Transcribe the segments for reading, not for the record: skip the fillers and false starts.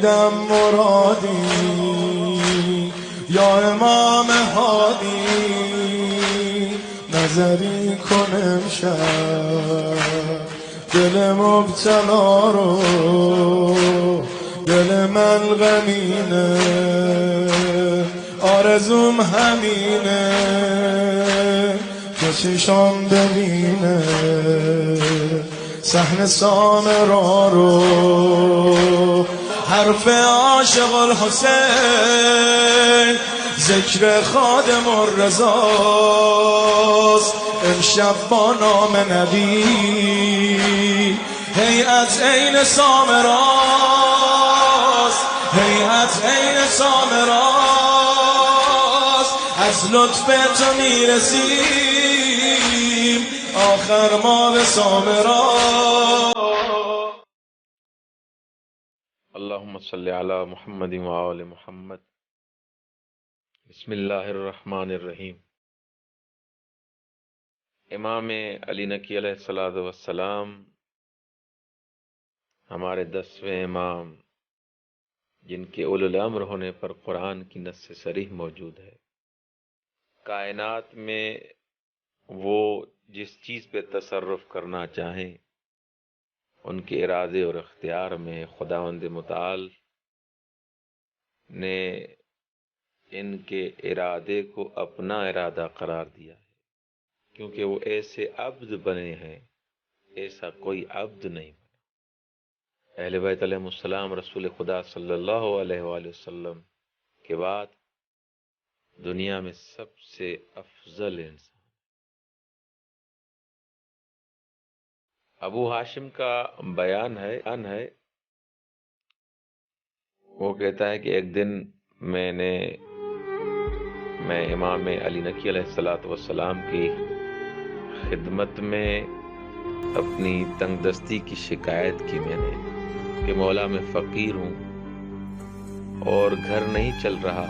رسیدم مرادی، یا امام هادی نظری کن امشب دل مبتلا رو، دل من غمینه آرزوم همینه که چشام ببینه صحن سامرا رو. حرف عاشق الحسین ذکر خادم الرضاست، امشب با نام نبی هیئت عین سامراست، هیئت عین سامراست. از لطف تو میرسیم آخر ما به سامرا. اللهم صل علی محمد و آل محمد. بسم اللہ الرحمن الرحیم. امام علی نقی علیہ الصلوۃ والسلام ہمارے 10ویں امام، جن کے اولو الامر ہونے پر قرآن کی نص صریح موجود ہے. کائنات میں وہ جس چیز پہ تصرف کرنا چاہیں ان کے ارادے اور اختیار میں خداوند متعال نے ان کے ارادے کو اپنا ارادہ قرار دیا ہے، کیونکہ وہ ایسے عبد بنے ہیں ایسا کوئی عبد نہیں بنا. اہل بیت علیہ السلام رسول خدا صلی اللہ علیہ وآلہ وسلم کے بعد دنیا میں سب سے افضل انسان. ابو ہاشم کا بیان ہے، وہ کہتا ہے کہ ایک دن میں امام علی نقی علیہ السلام کی خدمت میں اپنی تنگ دستی کی شکایت کی میں نے کہ مولا میں فقیر ہوں اور گھر نہیں چل رہا.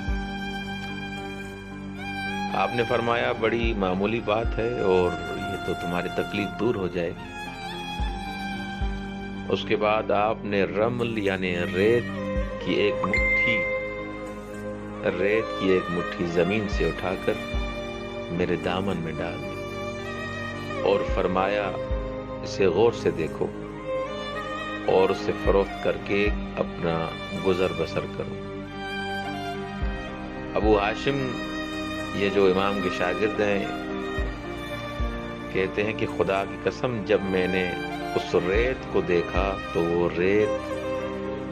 آپ نے فرمایا بڑی معمولی بات ہے اور یہ تو تمہاری تکلیف دور ہو جائے گی. اس کے بعد آپ نے رمل یعنی ریت کی ایک مٹھی زمین سے اٹھا کر میرے دامن میں ڈال دی اور فرمایا اسے غور سے دیکھو اور اسے فروخت کر کے اپنا گزر بسر کرو. ابو ہاشم یہ جو امام کے شاگرد ہیں کہتے ہیں کہ خدا کی قسم جب میں نے اس ریت کو دیکھا تو وہ ریت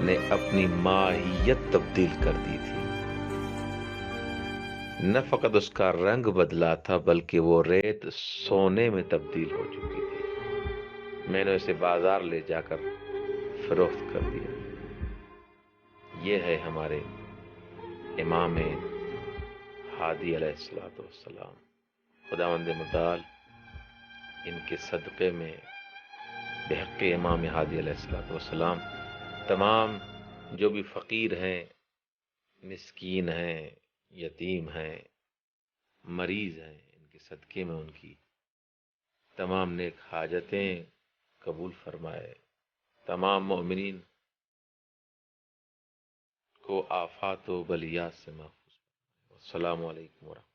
نے اپنی ماہیت تبدیل کر دی تھی. نہ فقط اس کا رنگ بدلا تھا بلکہ وہ ریت سونے میں تبدیل ہو چکی تھی. میں نے اسے بازار لے جا کر فروخت کر دیا. یہ ہے ہمارے امام ہادی علیہ السلام. خداوند متعال ان کے صدقے میں بحق امام ہادی علیہ السلام تمام جو بھی فقیر ہیں، مسکین ہیں، یتیم ہیں، مریض ہیں، ان کے صدقے میں ان کی تمام نیک حاجتیں قبول فرمائے. تمام مومنین کو آفات و بلیات سے محفوظ. السلام علیکم ورحمۃ اللہ.